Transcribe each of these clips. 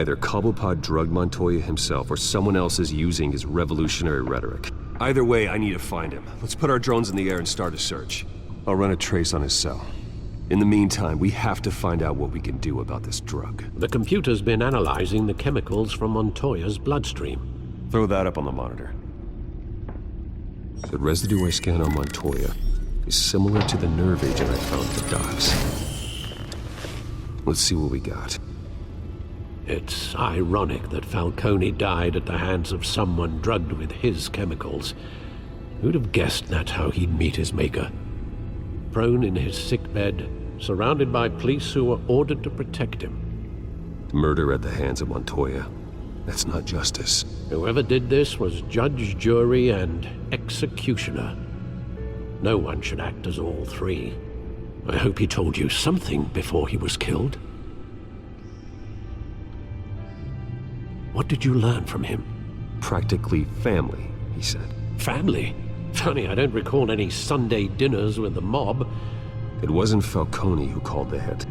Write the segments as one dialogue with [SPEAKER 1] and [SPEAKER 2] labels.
[SPEAKER 1] Either Cobblepot drugged Montoya himself or someone else is using his revolutionary rhetoric. Either way, I need to find him. Let's put our drones in the air and start a search. I'll run a trace on his cell. In the meantime, we have to find out what we can do about this drug.
[SPEAKER 2] The computer's been analyzing the chemicals from Montoya's bloodstream.
[SPEAKER 1] Throw that up on the monitor. The residue I scanned on Montoya is similar to the nerve agent I found at the docks. Let's see what we got.
[SPEAKER 2] It's ironic that Falcone died at the hands of someone drugged with his chemicals. Who'd have guessed that's how he'd meet his maker? Prone in his sickbed, surrounded by police who were ordered to protect him.
[SPEAKER 1] Murder at the hands of Montoya. That's not justice.
[SPEAKER 2] Whoever did this was judge, jury, and executioner. No one should act as all three. I hope he told you something before he was killed. What did you learn from him?
[SPEAKER 1] Practically family, he said.
[SPEAKER 2] Family? Funny, I don't recall any Sunday dinners with the mob.
[SPEAKER 1] It wasn't Falcone who called the hit.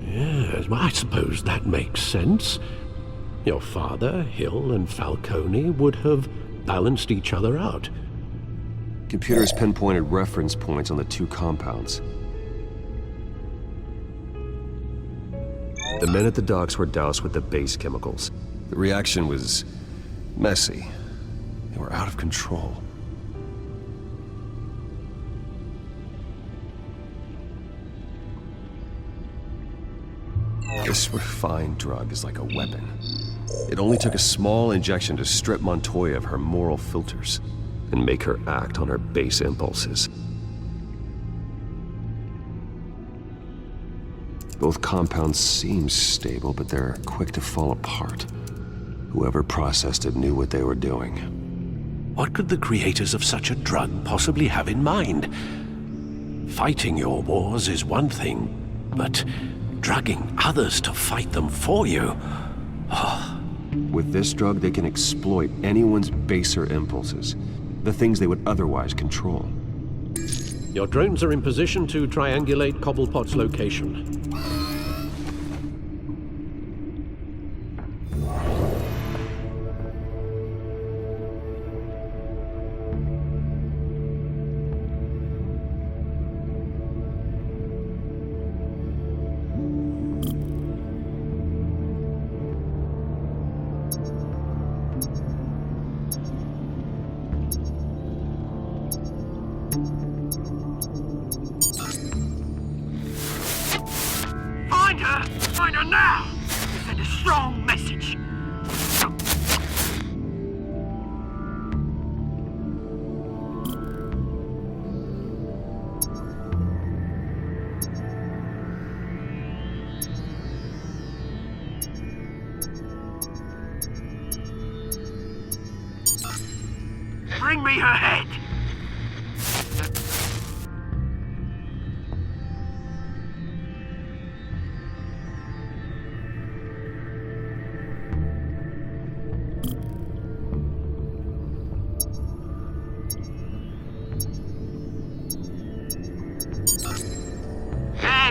[SPEAKER 2] Yes, well, I suppose that makes sense. Your father, Hill, and Falcone would have balanced each other out.
[SPEAKER 1] Computers pinpointed reference points on the two compounds. The men at the docks were doused with the base chemicals. The reaction was messy. They were out of control. This refined drug is like a weapon. It only took a small injection to strip Montoya of her moral filters and make her act on her base impulses. Both compounds seem stable, but they're quick to fall apart. Whoever processed it knew what they were doing.
[SPEAKER 2] What could the creators of such a drug possibly have in mind? Fighting your wars is one thing, but drugging others to fight them for you?
[SPEAKER 1] With this drug, they can exploit anyone's baser impulses, the things they would otherwise control.
[SPEAKER 2] Your drones are in position to triangulate Cobblepot's location.
[SPEAKER 3] Find her now! Send a strong message. Bring me her head!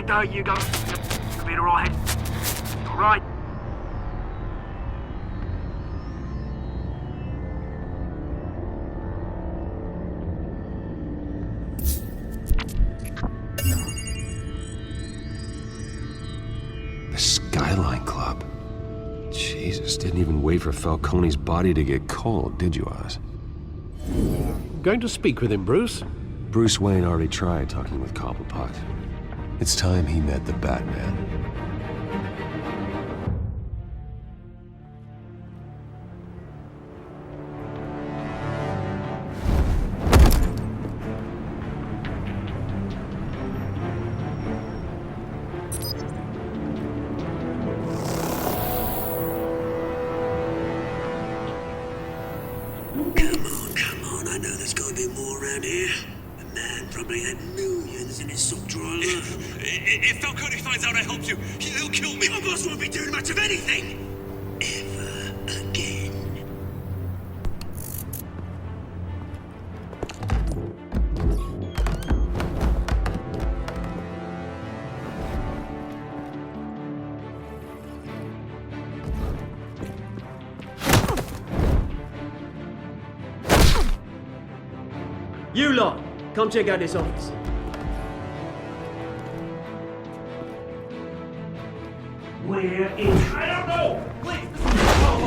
[SPEAKER 3] There you go. You'll be alright. Alright.
[SPEAKER 1] The Skyline Club. Jesus, didn't even wait for Falcone's body to get cold, did you, Oz?
[SPEAKER 2] Going to speak with him, Bruce?
[SPEAKER 1] Bruce Wayne already tried talking with Cobblepot. It's time he met the Batman.
[SPEAKER 4] Come on, I know there's gotta be more around here. The man probably had millions in his sock drawer.
[SPEAKER 5] If Falcone finds out I helped you, he'll kill me.
[SPEAKER 4] Your boss won't be doing much of anything! Ever again.
[SPEAKER 6] You lot, come check out this office. We're in. I don't know! Please!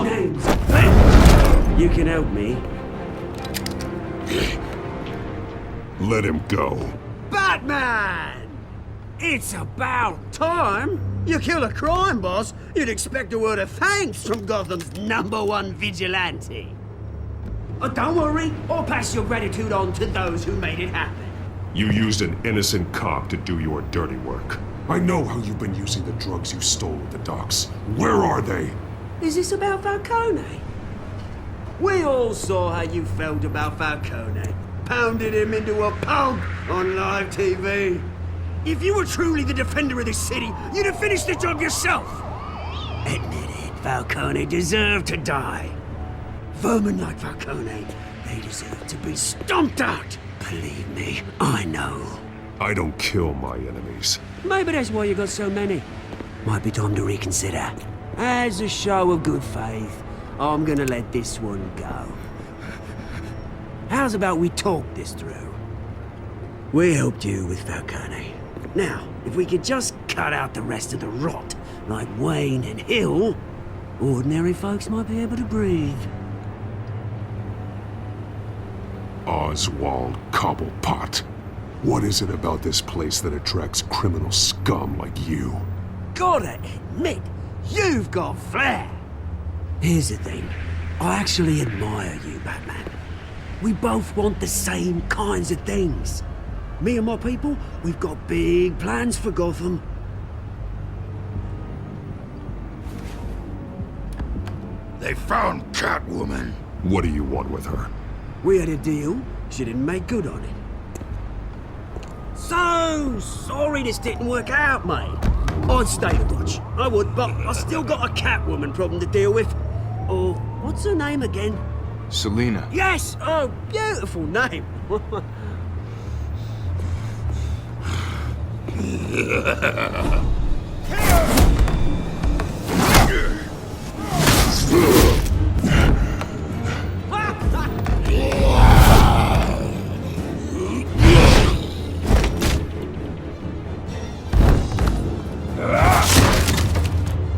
[SPEAKER 6] Names. You can help me.
[SPEAKER 7] Let him go.
[SPEAKER 6] Batman! It's about time! You kill a crime boss, you'd expect a word of thanks from Gotham's #1 vigilante. But don't worry, I'll pass your gratitude on to those who made it happen.
[SPEAKER 7] You used an innocent cop to do your dirty work. I know how you've been using the drugs you stole at the docks. Where are they?
[SPEAKER 6] Is this about Falcone? We all saw how you felt about Falcone. Pounded him into a pulp on live TV. If you were truly the defender of this city, you'd have finished the job yourself. Admit it, Falcone deserved to die. Vermin like Falcone, they deserve to be stomped out. Believe me, I know.
[SPEAKER 7] I don't kill my enemies.
[SPEAKER 6] Maybe that's why you got so many. Might be time to reconsider. As a show of good faith, I'm gonna let this one go. How's about we talk this through? We helped you with Falcone. Now, if we could just cut out the rest of the rot, like Wayne and Hill, ordinary folks might be able to breathe.
[SPEAKER 7] Oswald Cobblepot. What is it about this place that attracts criminal scum like you?
[SPEAKER 6] Gotta admit, you've got flair. Here's the thing. I actually admire you, Batman. We both want the same kinds of things. Me and my people, we've got big plans for Gotham.
[SPEAKER 8] They found Catwoman.
[SPEAKER 7] What do you want with her?
[SPEAKER 6] We had a deal. She didn't make good on it. So sorry this didn't work out, mate. I'd stay to watch. I would, but I still got a Catwoman problem to deal with. Oh, what's her name again?
[SPEAKER 8] Selina.
[SPEAKER 6] Yes! Oh, beautiful name.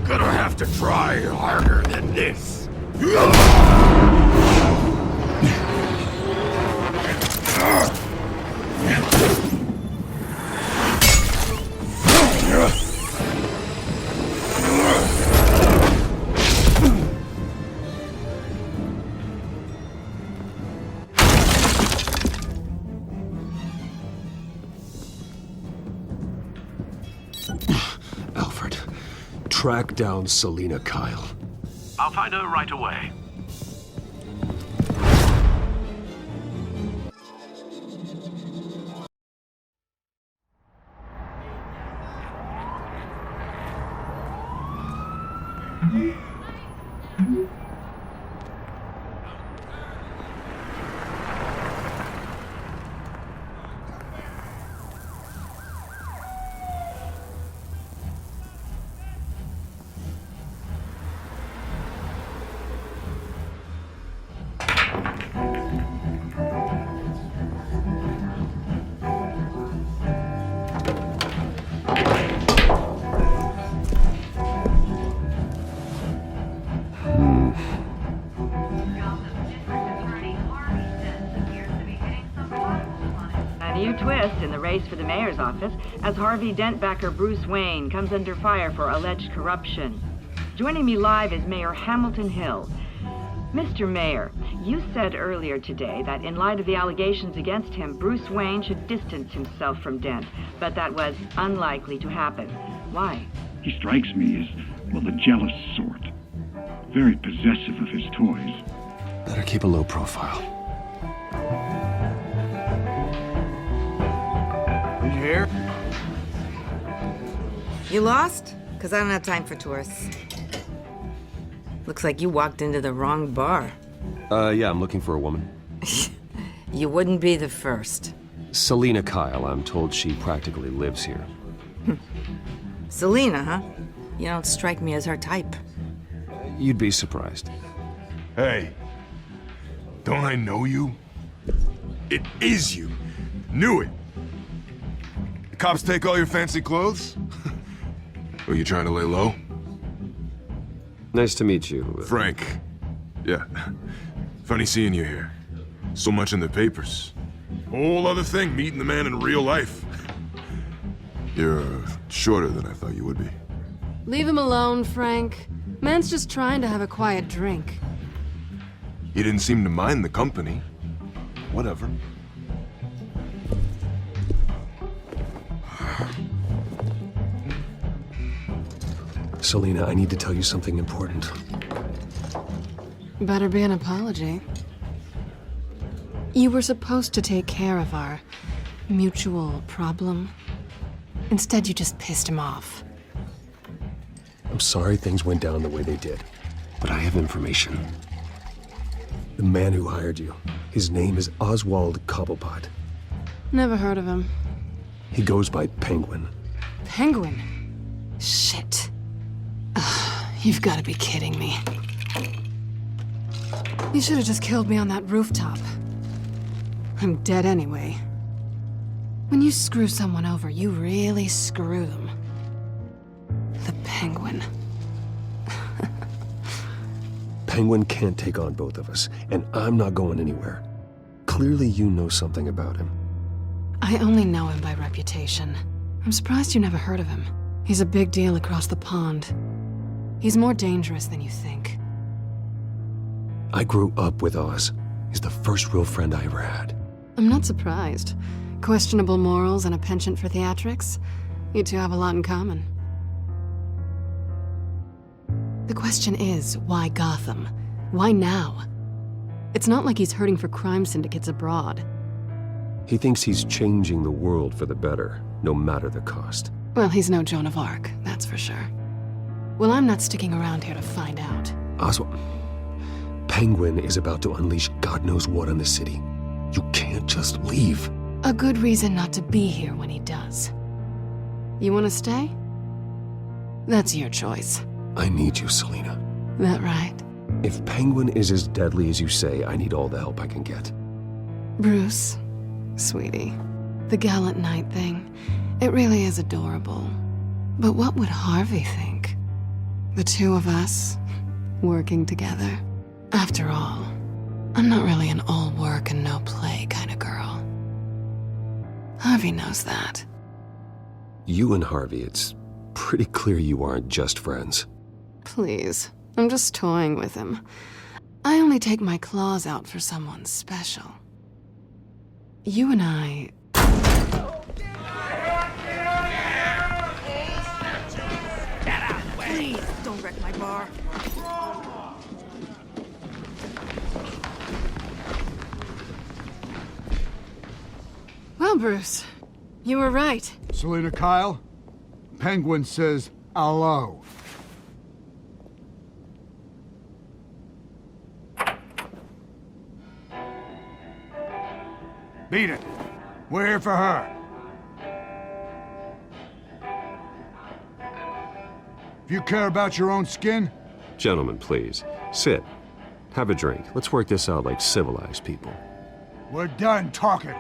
[SPEAKER 8] Gonna have to try harder than this.
[SPEAKER 7] Alfred, track down Selina Kyle.
[SPEAKER 2] I'll find her right away.
[SPEAKER 9] Twist in the race for the mayor's office as Harvey Dent-backer Bruce Wayne comes under fire for alleged corruption. Joining me live is Mayor Hamilton Hill. Mr. Mayor, you said earlier today that in light of the allegations against him, Bruce Wayne should distance himself from Dent, but that was unlikely to happen. Why?
[SPEAKER 10] He strikes me as, well, the jealous sort. Very possessive of his toys.
[SPEAKER 1] Better keep a low profile.
[SPEAKER 8] Here?
[SPEAKER 11] You lost? Because I don't have time for tourists. Looks like you walked into the wrong bar.
[SPEAKER 1] Yeah, I'm looking for a woman.
[SPEAKER 11] You wouldn't be the first.
[SPEAKER 1] Selina Kyle, I'm told she practically lives here.
[SPEAKER 11] Selina, huh? You don't strike me as her type.
[SPEAKER 1] You'd be surprised.
[SPEAKER 7] Hey, don't I know you?
[SPEAKER 8] It is you. Knew it. The cops take all your fancy clothes? Were you trying to lay low?
[SPEAKER 1] Nice to meet you.
[SPEAKER 8] Frank. Yeah. Funny seeing you here. So much in the papers. Whole other thing, meeting the man in real life. You're shorter than I thought you would be.
[SPEAKER 12] Leave him alone, Frank. Man's just trying to have a quiet drink.
[SPEAKER 8] You didn't seem to mind the company. Whatever.
[SPEAKER 1] Selina, I need to tell you something important.
[SPEAKER 12] Better be an apology. You were supposed to take care of our mutual problem. Instead, you just pissed him off.
[SPEAKER 1] I'm sorry things went down the way they did, but I have information. The man who hired you, his name is Oswald Cobblepot.
[SPEAKER 12] Never heard of him.
[SPEAKER 1] He goes by Penguin.
[SPEAKER 12] Penguin? Shit. Ugh, you've got to be kidding me. You should have just killed me on that rooftop. I'm dead anyway. When you screw someone over, you really screw them. The Penguin.
[SPEAKER 1] Penguin can't take on both of us, and I'm not going anywhere. Clearly you know something about him.
[SPEAKER 12] I only know him by reputation. I'm surprised you never heard of him. He's a big deal across the pond. He's more dangerous than you think.
[SPEAKER 1] I grew up with Oz. He's the first real friend I ever had.
[SPEAKER 12] I'm not surprised. Questionable morals and a penchant for theatrics. You two have a lot in common. The question is, why Gotham? Why now? It's not like he's hurting for crime syndicates abroad.
[SPEAKER 1] He thinks he's changing the world for the better, no matter the cost.
[SPEAKER 12] Well, he's no Joan of Arc, that's for sure. Well, I'm not sticking around here to find out.
[SPEAKER 1] Oswald, Penguin is about to unleash God knows what on the city. You can't just leave.
[SPEAKER 12] A good reason not to be here when he does. You want to stay? That's your choice.
[SPEAKER 1] I need you, Selina.
[SPEAKER 12] That right?
[SPEAKER 1] If Penguin is as deadly as you say, I need all the help I can get.
[SPEAKER 12] Bruce, sweetie, the gallant knight thing, it really is adorable. But what would Harvey think? The two of us, working together. After all, I'm not really an all work and no play kind of girl. Harvey knows that.
[SPEAKER 1] You and Harvey, it's pretty clear you aren't just friends.
[SPEAKER 12] Please, I'm just toying with him. I only take my claws out for someone special. You and I...
[SPEAKER 11] Please, don't wreck my bar.
[SPEAKER 12] Well, Bruce, you were right.
[SPEAKER 13] Selina Kyle, Penguin says hello. Beat it. We're here for her. If you care about your own skin...
[SPEAKER 1] Gentlemen, please. Sit. Have a drink. Let's work this out like civilized people.
[SPEAKER 13] We're done talking.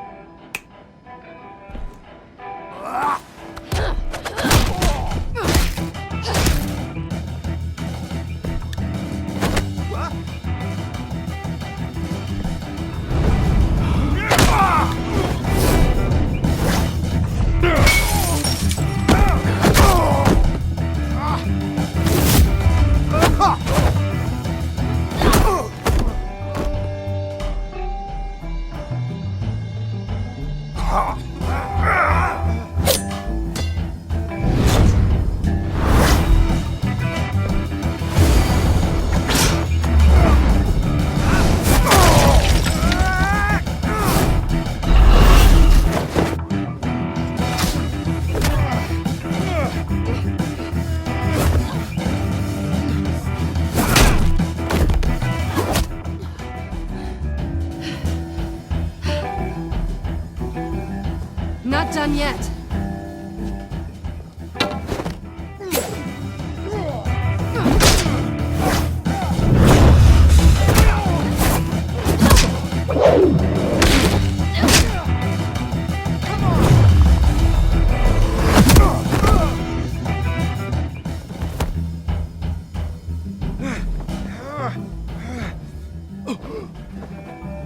[SPEAKER 12] Not done yet.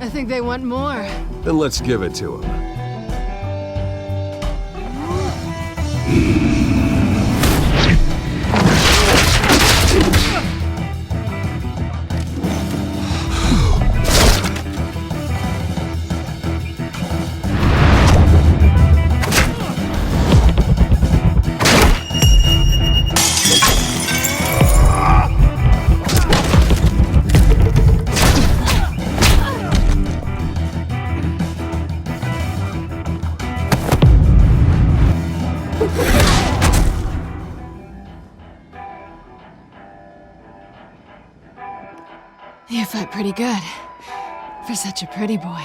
[SPEAKER 12] I think they want more.
[SPEAKER 1] Then let's give it to him.
[SPEAKER 12] You fight pretty good. For such a pretty boy.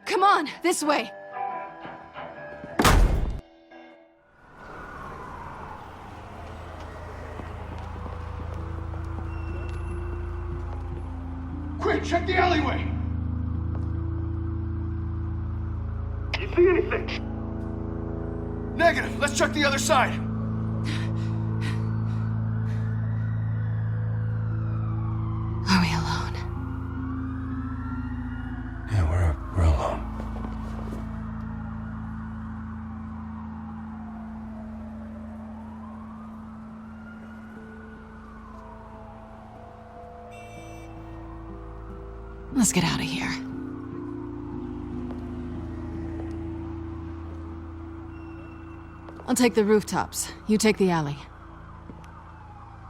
[SPEAKER 12] Come on, this way!
[SPEAKER 13] Quick, check the alleyway!
[SPEAKER 3] You see anything?
[SPEAKER 13] Negative. Let's check the other side.
[SPEAKER 12] Are we alone?
[SPEAKER 1] Yeah, we're alone.
[SPEAKER 12] Let's get out of here. I'll take the rooftops. You take the alley.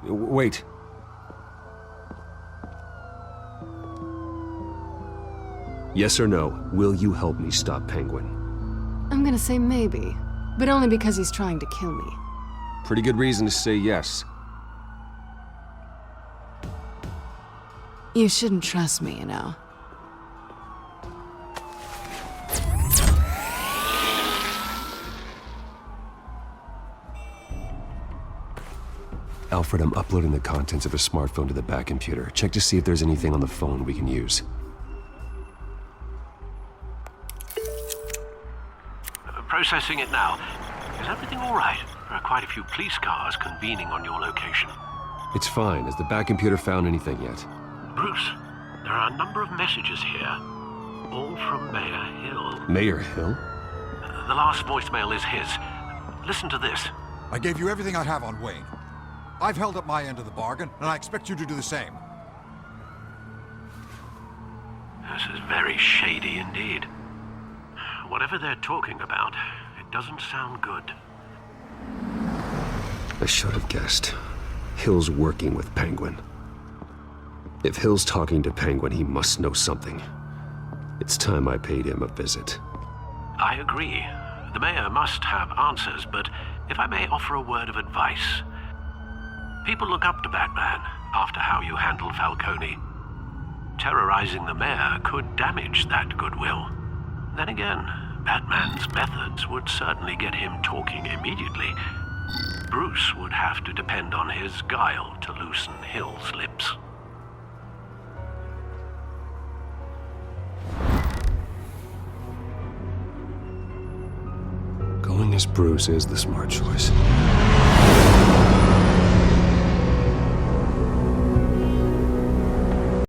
[SPEAKER 1] Wait. Yes or no, will you help me stop Penguin?
[SPEAKER 12] I'm gonna say maybe, but only because he's trying to kill me.
[SPEAKER 1] Pretty good reason to say yes.
[SPEAKER 12] You shouldn't trust me, you know.
[SPEAKER 1] Alfred, I'm uploading the contents of a smartphone to the back computer. Check to see if there's anything on the phone we can use.
[SPEAKER 2] Processing it now. Is everything all right? There are quite a few police cars convening on your location.
[SPEAKER 1] It's fine. Has the back computer found anything yet?
[SPEAKER 2] Bruce, there are a number of messages here, all from Mayor Hill.
[SPEAKER 1] Mayor Hill?
[SPEAKER 2] The last voicemail is his. Listen to this.
[SPEAKER 14] I gave you everything I have on Wayne. I've held up my end of the bargain, and I expect you to do the same.
[SPEAKER 2] This is very shady indeed. Whatever they're talking about, it doesn't sound good.
[SPEAKER 1] I should have guessed. Hill's working with Penguin. If Hill's talking to Penguin, he must know something. It's time I paid him a visit.
[SPEAKER 2] I agree. The mayor must have answers, but if I may offer a word of advice. People look up to Batman after how you handled Falcone. Terrorizing the mayor could damage that goodwill. Then again, Batman's methods would certainly get him talking immediately. Bruce would have to depend on his guile to loosen Hill's lips.
[SPEAKER 1] Going as Bruce is the smart choice.